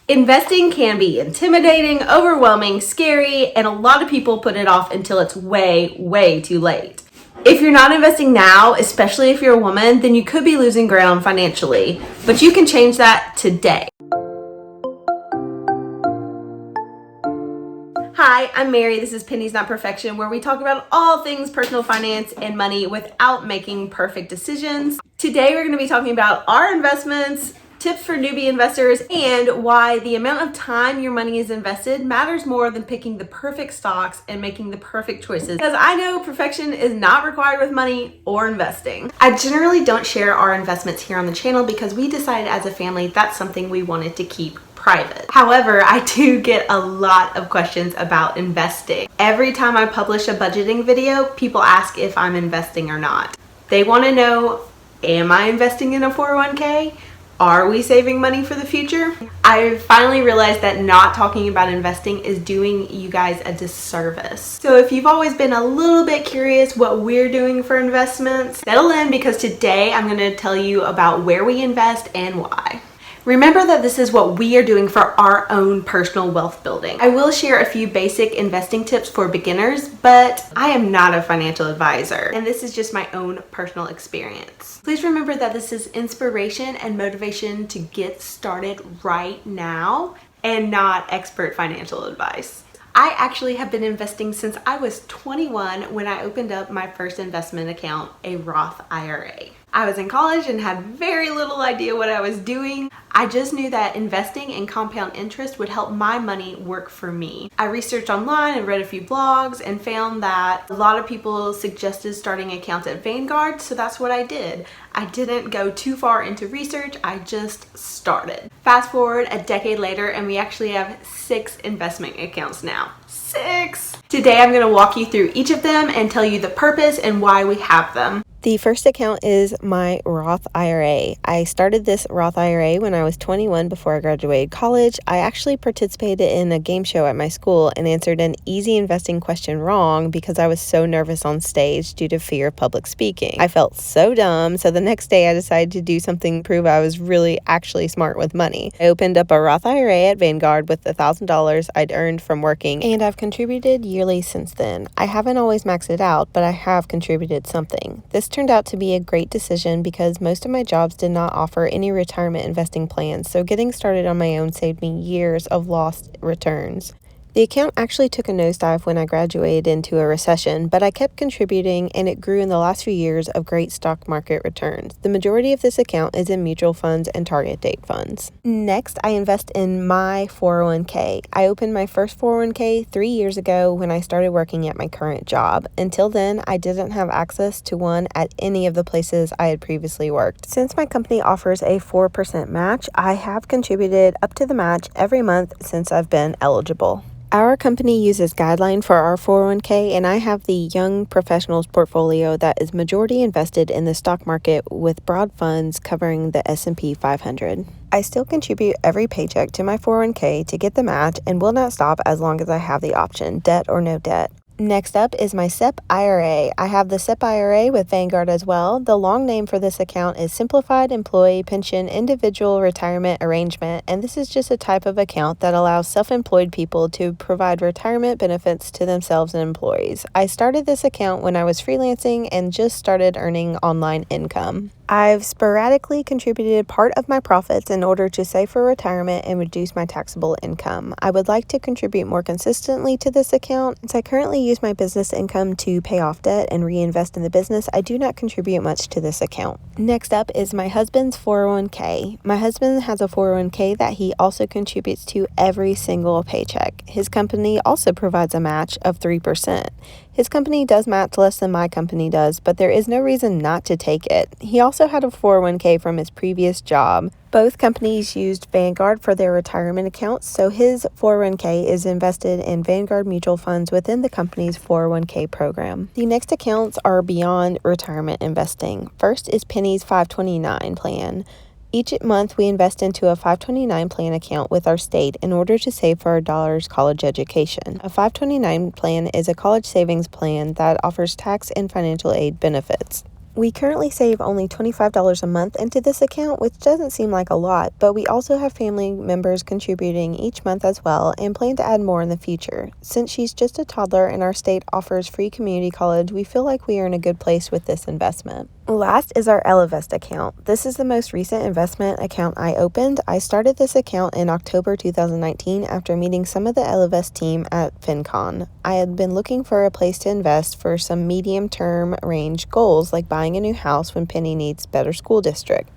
Investing can be intimidating, overwhelming, scary, and a lot of people put it off until it's way too late. If you're not investing now, especially if you're a woman, then you could be losing ground financially, but you can change that today. Hi, I'm Mary. This is Penny's Not Perfection, where we talk about all things personal finance and money without making perfect decisions. Today, we're going to be talking about our investments, tips for newbie investors, and why the amount of time your money is invested matters more than picking the perfect stocks and making the perfect choices. Because I know perfection is not required with money or investing. I generally don't share our investments here on the channel because we decided as a family that's something we wanted to keep private. However, I do get a lot of questions about investing. Every time I publish a budgeting video, people ask if I'm investing or not. They want to know, am I investing in a 401k? Are we saving money for the future? I finally realized that not talking about investing is doing you guys a disservice. So if you've always been a little bit curious what we're doing for investments, settle in because today I'm going to tell you about where we invest and why. Remember that this is what we are doing for our own personal wealth building. I will share a few basic investing tips for beginners, but I am not a financial advisor, and this is just my own personal experience. Please remember that this is inspiration and motivation to get started right now and not expert financial advice. I actually have been investing since I was 21 when I opened up my first investment account, a Roth IRA. I was in college and had very little idea what I was doing. I just knew that investing and compound interest would help my money work for me. I researched online and read a few blogs and found that a lot of people suggested starting accounts at Vanguard, so that's what I did. I didn't go too far into research, I just started. Fast forward a decade later and we actually have 6 investment accounts now. 6! Today I'm going to walk you through each of them and tell you the purpose and why we have them. The first account is my Roth IRA. I started this Roth IRA when I was 21 before I graduated college. I actually participated in a game show at my school and answered an easy investing question wrong because I was so nervous on stage due to fear of public speaking. I felt so dumb, so the next day I decided to do something to prove I was really actually smart with money. I opened up a Roth IRA at Vanguard with $1,000 I'd earned from working, and I've contributed yearly since then. I haven't always maxed it out, but I have contributed something. This turned out to be a great decision because most of my jobs did not offer any retirement investing plans, so getting started on my own saved me years of lost returns. The account actually took a nosedive when I graduated into a recession, but I kept contributing and it grew in the last few years of great stock market returns. The majority of this account is in mutual funds and target date funds. Next, I invest in my 401k. I opened my first 401k 3 years ago when I started working at my current job. Until then, I didn't have access to one at any of the places I had previously worked. Since my company offers a 4% match, I have contributed up to the match every month since I've been eligible. Our company uses Guideline for our 401k, and I have the Young Professionals portfolio that is majority invested in the stock market with broad funds covering the S&P 500. I still contribute every paycheck to my 401k to get the match and will not stop as long as I have the option, debt or no debt. Next up is my SEP IRA. I have the SEP IRA with Vanguard as well. The long name for this account is Simplified Employee Pension Individual Retirement Arrangement, and this is just a type of account that allows self-employed people to provide retirement benefits to themselves and employees. I started this account when I was freelancing and just started earning online income. I've sporadically contributed part of my profits in order to save for retirement and reduce my taxable income. I would like to contribute more consistently to this account. Since I currently use my business income to pay off debt and reinvest in the business, I do not contribute much to this account. Next up is my husband's 401k. My husband has a 401k that he also contributes to every single paycheck. His company also provides a match of 3%. His company does match less than my company does, but there is no reason not to take it. He also had a 401k from his previous job. Both companies used Vanguard for their retirement accounts, so his 401k is invested in Vanguard mutual funds within the company's 401k program. The next accounts are beyond retirement investing. First is Penny's 529 plan. Each month, we invest into a 529 plan account with our state in order to save for our daughter's college education. A 529 plan is a college savings plan that offers tax and financial aid benefits. We currently save only $25 a month into this account, which doesn't seem like a lot, but we also have family members contributing each month as well and plan to add more in the future. Since she's just a toddler and our state offers free community college, we feel like we are in a good place with this investment. Last is our Ellevest account. This is the most recent investment account I opened. I started this account in October 2019 after meeting some of the Ellevest team at FinCon. I had been looking for a place to invest for some medium-term range goals like buying a new house when Penny needs better school district.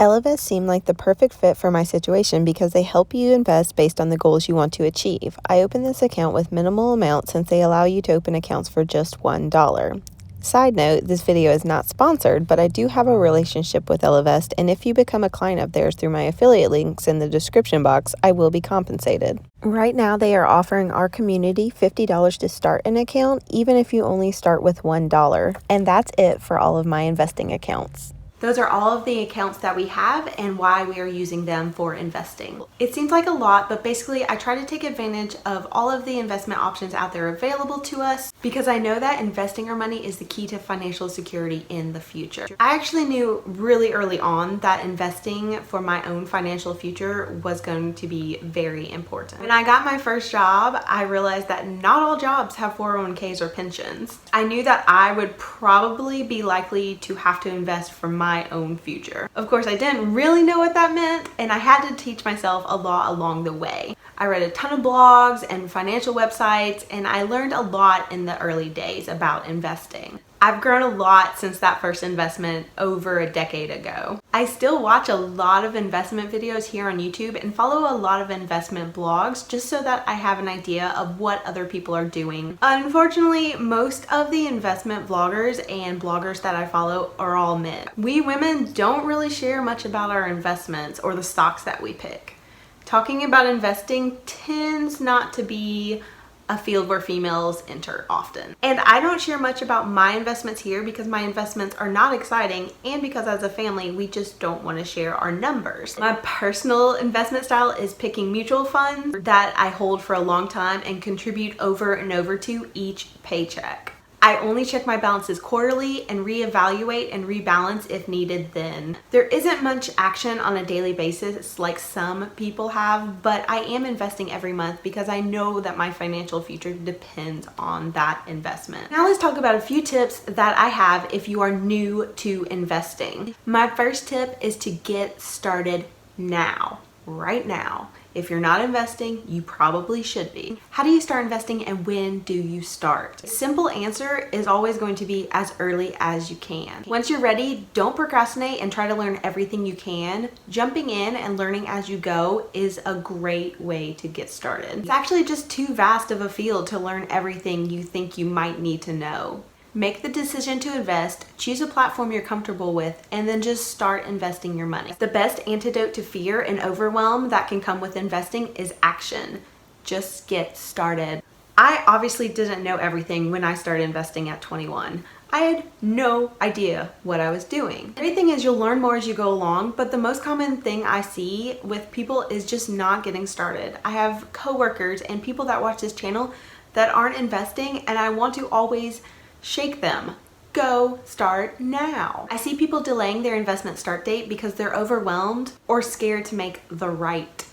Ellevest seemed like the perfect fit for my situation because they help you invest based on the goals you want to achieve. I opened this account with minimal amount since they allow you to open accounts for just $1. Side note, this video is not sponsored, but I do have a relationship with Ellevest, and if you become a client of theirs through my affiliate links in the description box, I will be compensated. Right now, they are offering our community $50 to start an account, even if you only start with $1. And that's it for all of my investing accounts. Those are all of the accounts that we have and why we are using them for investing. It seems like a lot, but basically I try to take advantage of all of the investment options out there available to us because I know that investing our money is the key to financial security in the future. I actually knew really early on that investing for my own financial future was going to be very important. When I got my first job, I realized that not all jobs have 401ks or pensions. I knew that I would probably be likely to have to invest for my own future. Of course, I didn't really know what that meant, and I had to teach myself a lot along the way. I read a ton of blogs and financial websites, and I learned a lot in the early days about investing. I've grown a lot since that first investment over a decade ago. I still watch a lot of investment videos here on YouTube and follow a lot of investment blogs just so that I have an idea of what other people are doing. Unfortunately, most of the investment vloggers and bloggers that I follow are all men. We women don't really share much about our investments or the stocks that we pick. Talking about investing tends not to be a field where females enter often. And I don't share much about my investments here because my investments are not exciting and because as a family, we just don't want to share our numbers. My personal investment style is picking mutual funds that I hold for a long time and contribute over and over to each paycheck. I only check my balances quarterly and reevaluate and rebalance if needed then. There isn't much action on a daily basis like some people have, but I am investing every month because I know that my financial future depends on that investment. Now let's talk about a few tips that I have if you are new to investing. My first tip is to get started now, right now. If you're not investing, you probably should be. How do you start investing and when do you start? Simple answer is always going to be as early as you can. Once you're ready, don't procrastinate and try to learn everything you can. Jumping in and learning as you go is a great way to get started. It's actually just too vast of a field to learn everything you think you might need to know. Make the decision to invest, choose a platform you're comfortable with, and then just start investing your money. The best antidote to fear and overwhelm that can come with investing is action. Just get started. I obviously didn't know everything when I started investing at 21. I had no idea what I was doing. The great thing is you'll learn more as you go along, but the most common thing I see with people is just not getting started. I have coworkers and people that watch this channel that aren't investing, and I want to always shake them. Go start now. I see people delaying their investment start date because they're overwhelmed or scared to make the right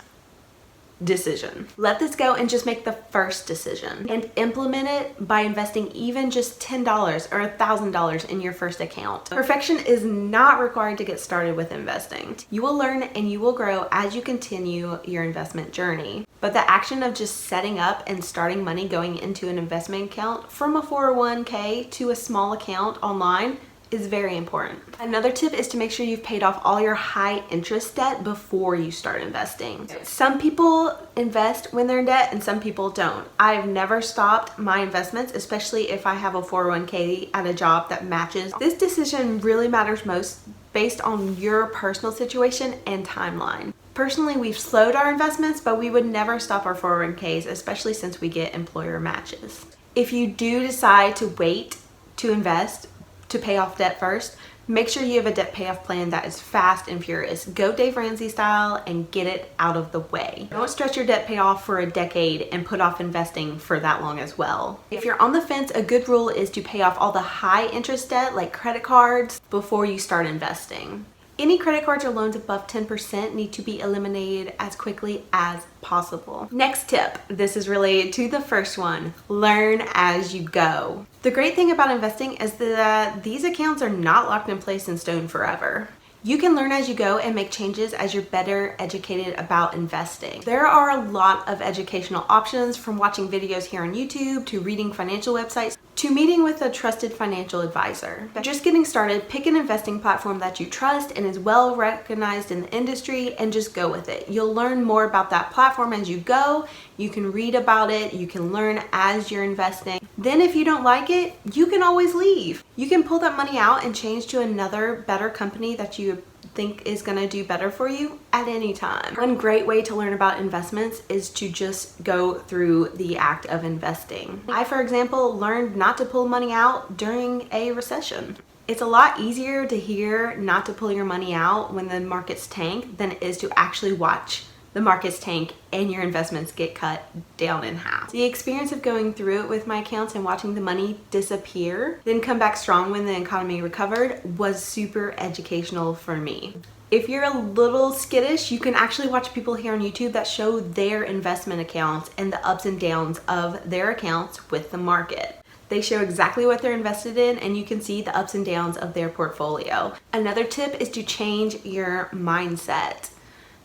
decision. Let this go and just make the first decision and implement it by investing even just $10 or $1,000 in your first account. Perfection is not required to get started with investing. You will learn and you will grow as you continue your investment journey. But the action of just setting up and starting money going into an investment account from a 401k to a small account online is very important. Another tip is to make sure you've paid off all your high interest debt before you start investing. Some people invest when they're in debt and some people don't. I've never stopped my investments, especially if I have a 401k at a job that matches. This decision really matters most based on your personal situation and timeline. Personally, we've slowed our investments, but we would never stop our 401ks, especially since we get employer matches. If you do decide to wait to invest, to pay off debt first, Make sure you have a debt payoff plan that is fast and furious. Go Dave Ramsey style and get it out of the way. Don't stretch your debt payoff for a decade and put off investing for that long as well. If you're on the fence, a good rule is to pay off all the high interest debt like credit cards before you start investing. Any credit cards or loans above 10% need to be eliminated as quickly as possible. Next tip, this is related to the first one, learn as you go. The great thing about investing is that these accounts are not locked in place in stone forever. You can learn as you go and make changes as you're better educated about investing. There are a lot of educational options, from watching videos here on YouTube to reading financial websites to meeting with a trusted financial advisor. Just getting started, pick an investing platform that you trust and is well recognized in the industry and just go with it. You'll learn more about that platform as you go. You can read about it, you can learn as you're investing. Then if you don't like it, you can always leave. You can pull that money out and change to another better company that you think is going to do better for you at any time. One great way to learn about investments is to just go through the act of investing. I, for example, learned not to pull money out during a recession. It's a lot easier to hear not to pull your money out when the markets tank than it is to actually watch the markets tank and your investments get cut down in half. The experience of going through it with my accounts and watching the money disappear, then come back strong when the economy recovered, was super educational for me. If you're a little skittish, you can actually watch people here on YouTube that show their investment accounts and the ups and downs of their accounts with the market. They show exactly what they're invested in, and you can see the ups and downs of their portfolio. Another tip is to change your mindset.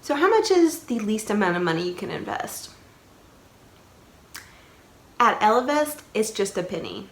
So how much is the least amount of money you can invest? At Ellevest, it's just a penny.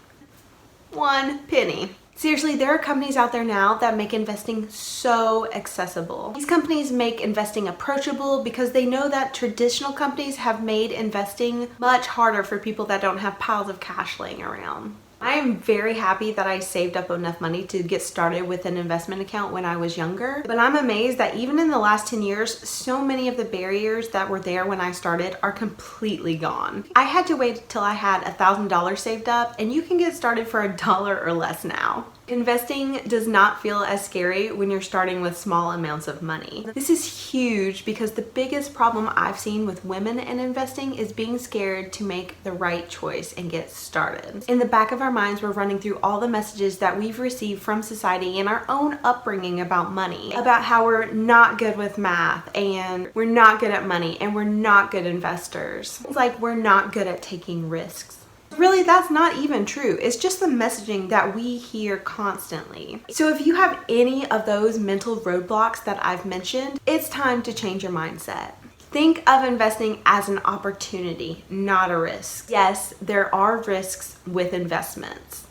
1 penny. Seriously, there are companies out there now that make investing so accessible. These companies make investing approachable because they know that traditional companies have made investing much harder for people that don't have piles of cash laying around. I am very happy that I saved up enough money to get started with an investment account when I was younger, but I'm amazed that even in the last 10 years, so many of the barriers that were there when I started are completely gone. I had to wait till I had $1,000 saved up, and you can get started for $1 or less now. Investing does not feel as scary when you're starting with small amounts of money. This is huge because the biggest problem I've seen with women in investing is being scared to make the right choice and get started. In the back of our minds, we're running through all the messages that we've received from society and our own upbringing about money, about how we're not good with math and we're not good at money and we're not good investors. It's like we're not good at taking risks. Really, that's not even true. It's just the messaging that we hear constantly. So if you have any of those mental roadblocks that I've mentioned, it's time to change your mindset. Think of investing as an opportunity, not a risk. Yes, there are risks with investments,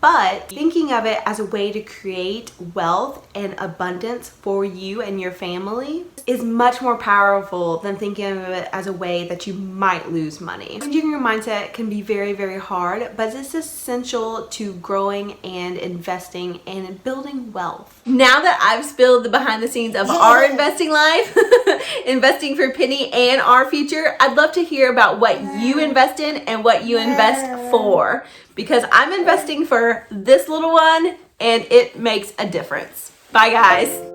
but thinking of it as a way to create wealth and abundance for you and your family is much more powerful than thinking of it as a way that you might lose money. Changing your mindset can be very, very hard, but it's essential to growing and investing and building wealth. Now that I've spilled the behind the scenes of our investing life, investing for Penny and our future, I'd love to hear about what you invest in and what you invest for, because I'm investing for this little one and it makes a difference. Bye guys.